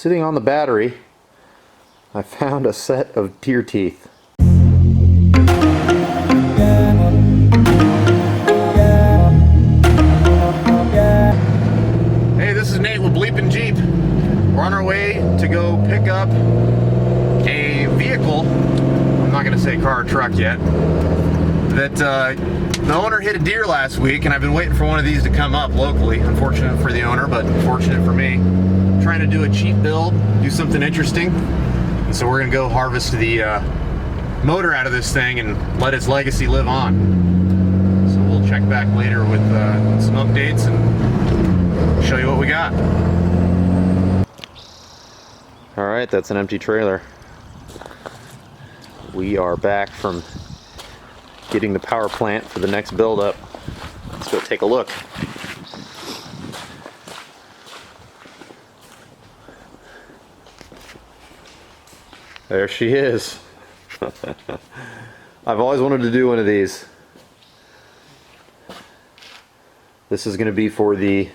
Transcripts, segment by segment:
Sitting on the battery, I found a set of deer teeth. Hey, this is Nate with BleepinJeep. We're on our way to go pick up a vehicle. I'm not going to say car or truck yet. That the owner hit a deer last week, and I've been waiting for one of these to come up locally. Unfortunate for the owner, but fortunate for me. Trying to do a cheap build, do something interesting. And so we're going to go harvest the motor out of this thing and let its legacy live on. So we'll check back later with some updates and show you what we got. Alright, that's an empty trailer. We are back from getting the power plant for the next build-up. Let's go take a look. There she is. I've always wanted to do one of these. This is going to be for the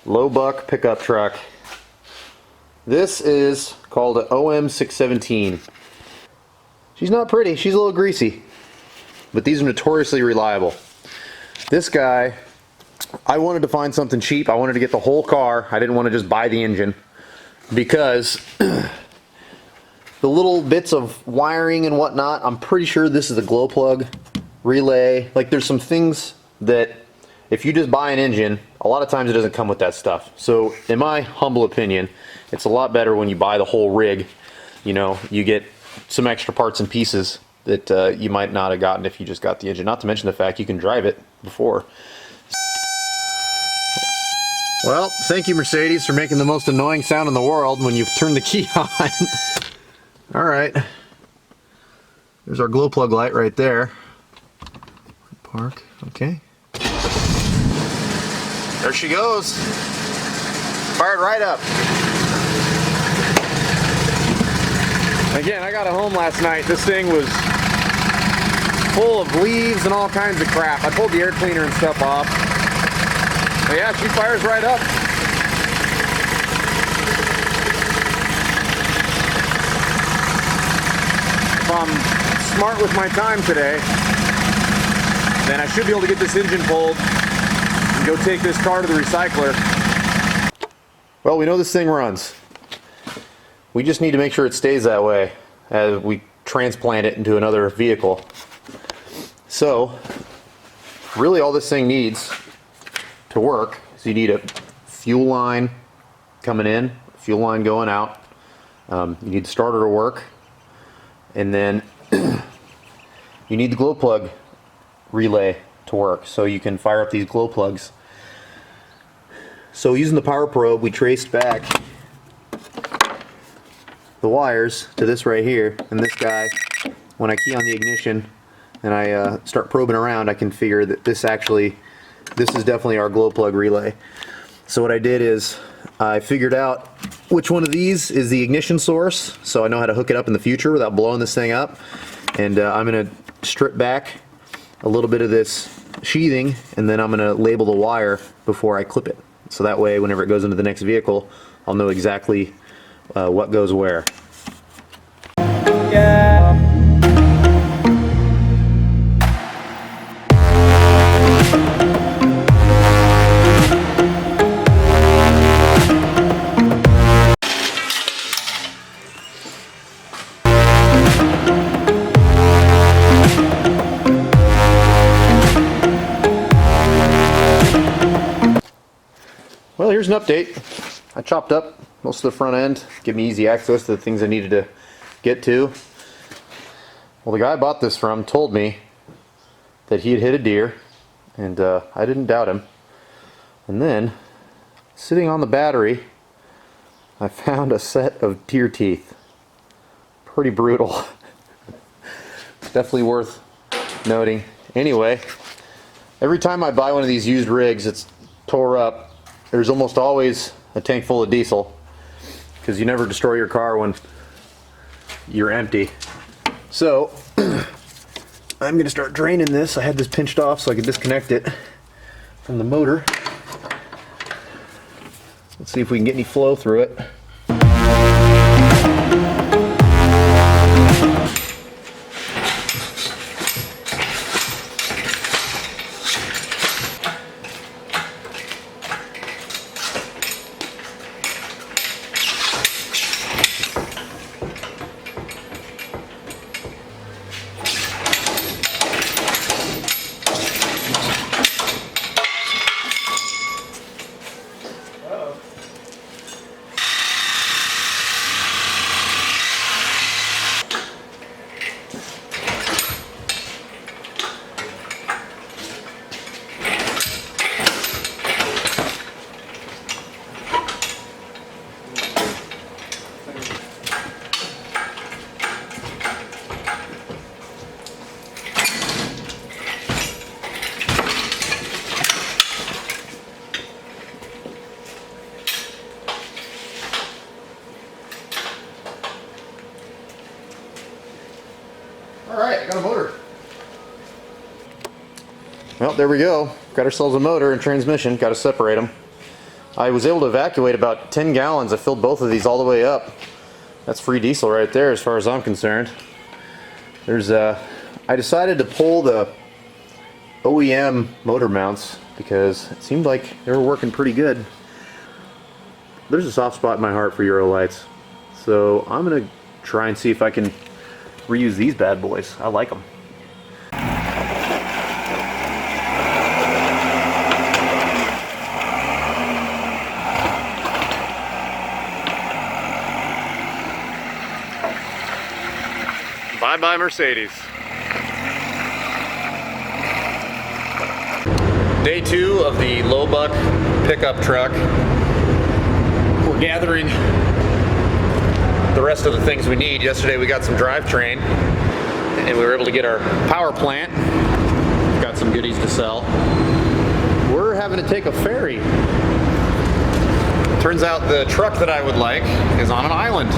low buck pickup truck. This is called an OM617. She's not pretty, she's a little greasy, but these are notoriously reliable. This guy, I wanted to find something cheap. I wanted to get the whole car. I didn't want to just buy the engine because the little bits of wiring and whatnot, I'm pretty sure this is a glow plug relay. Like, there's some things that if you just buy an engine, a lot of times it doesn't come with that stuff. So in my humble opinion, it's a lot better when you buy the whole rig. You know, you get some extra parts and pieces that you might not have gotten if you just got the engine. Not to mention the fact you can drive it before. Well, thank you, Mercedes, for making the most annoying sound in the world when you turn the key on. Alright. There's our glow plug light right there. Park. Okay. There she goes. Fired right up. Again, I got it home last night. This thing was full of leaves and all kinds of crap. I pulled the air cleaner and stuff off. But yeah, she fires right up. If I'm smart with my time today, then I should be able to get this engine pulled and go take this car to the recycler. Well, we know this thing runs. We just need to make sure it stays that way as we transplant it into another vehicle. So, really all this thing needs to work is you need a fuel line coming in, fuel line going out. You need the starter to work, and then you need the glow plug relay to work so you can fire up these glow plugs. So using the power probe, we traced back the wires to this right here, and this guy, when I key on the ignition and I start probing around, I can figure that this is definitely our glow plug relay. So what I did is I figured out which one of these is the ignition source, so I know how to hook it up in the future without blowing this thing up. And I'm going to strip back a little bit of this sheathing, and then I'm going to label the wire before I clip it. So that way, whenever it goes into the next vehicle, I'll know exactly what goes where. Well, here's an update. I chopped up most of the front end, give me easy access to the things I needed to get to. Well, the guy I bought this from told me that he had hit a deer, and I didn't doubt him. And then, sitting on the battery, I found a set of deer teeth. Pretty brutal. Definitely worth noting. Anyway, every time I buy one of these used rigs that's tore up, there's almost always a tank full of diesel, because you never destroy your car when you're empty. So I'm going to start draining this. I had this pinched off so I could disconnect it from the motor. Let's see if we can get any flow through it. Alright, I got a motor. Well, there we go. Got ourselves a motor and transmission. Got to separate them. I was able to evacuate about 10 gallons. I filled both of these all the way up. That's free diesel right there as far as I'm concerned. There's I decided to pull the OEM motor mounts because it seemed like they were working pretty good. There's a soft spot in my heart for Euro lights. So I'm going to try and see if I can reuse these bad boys. I like them. Bye-bye Mercedes. Day 2 of the low buck pickup truck. We're gathering the rest of the things we need. Yesterday we got some drivetrain and we were able to get our power plant. Got some goodies to sell. We're having to take a ferry. Turns out the truck that I would like is on an island.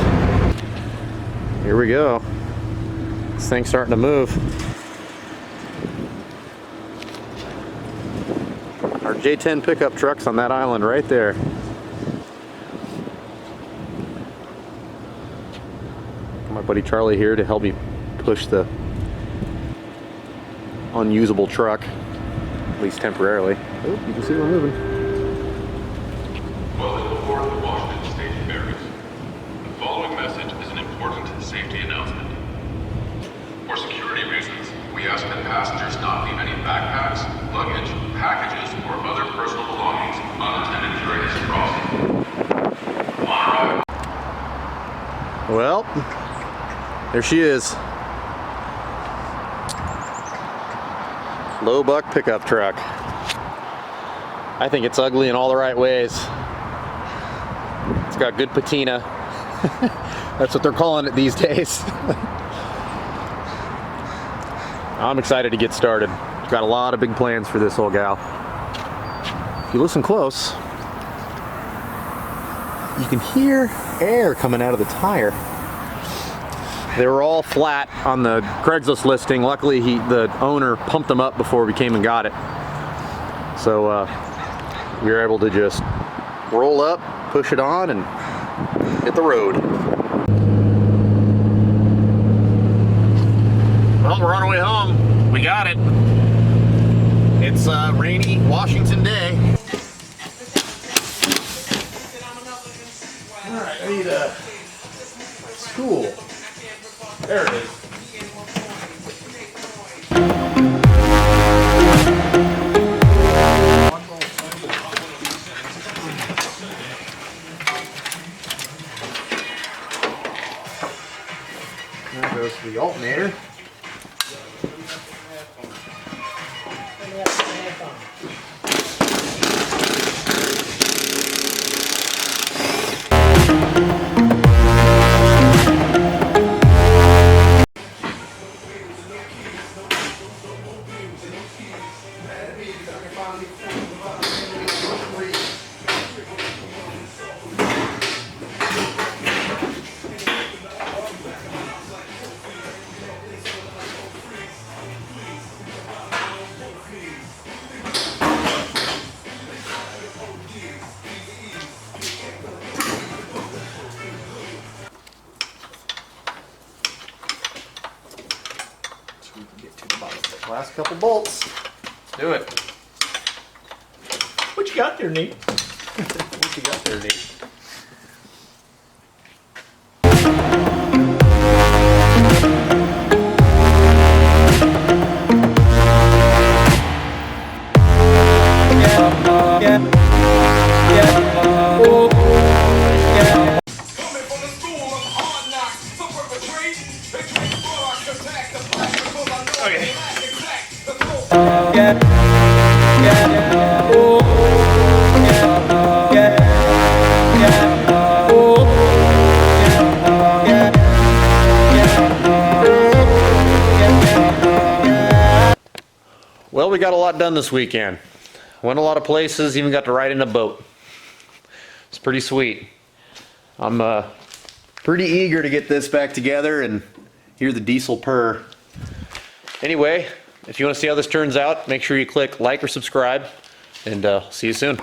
Here we go. This thing's starting to move. Our J10 pickup truck's on that island right there. My buddy Charlie here to help me push the unusable truck, at least temporarily. Oh, you can see we're moving. Welcome aboard the Washington State Ferries. The following message is an important safety announcement. For security reasons, we ask that passengers not leave any backpacks, luggage, packages, or other personal belongings unattended during this crossing. On arrival. Well, there she is. Low buck pickup truck. I think it's ugly in all the right ways. It's got good patina. That's what they're calling it these days. I'm excited to get started. Got a lot of big plans for this old gal. If you listen close, you can hear air coming out of the tire. They were all flat on the Craigslist listing. Luckily, the owner pumped them up before we came and got it. So we were able to just roll up, push it on, and hit the road. Well, we're on our way home. We got it. It's a rainy Washington day. All right, I need a tool. There it is. There goes the alternator. Last couple bolts. Let's do it. What you got there, Nate? What you got there, Nate? Well, we got a lot done this weekend. Went a lot of places, even got to ride in a boat. It's pretty sweet. I'm pretty eager to get this back together and hear the diesel purr. Anyway, if you want to see how this turns out, make sure you click like or subscribe, and see you soon.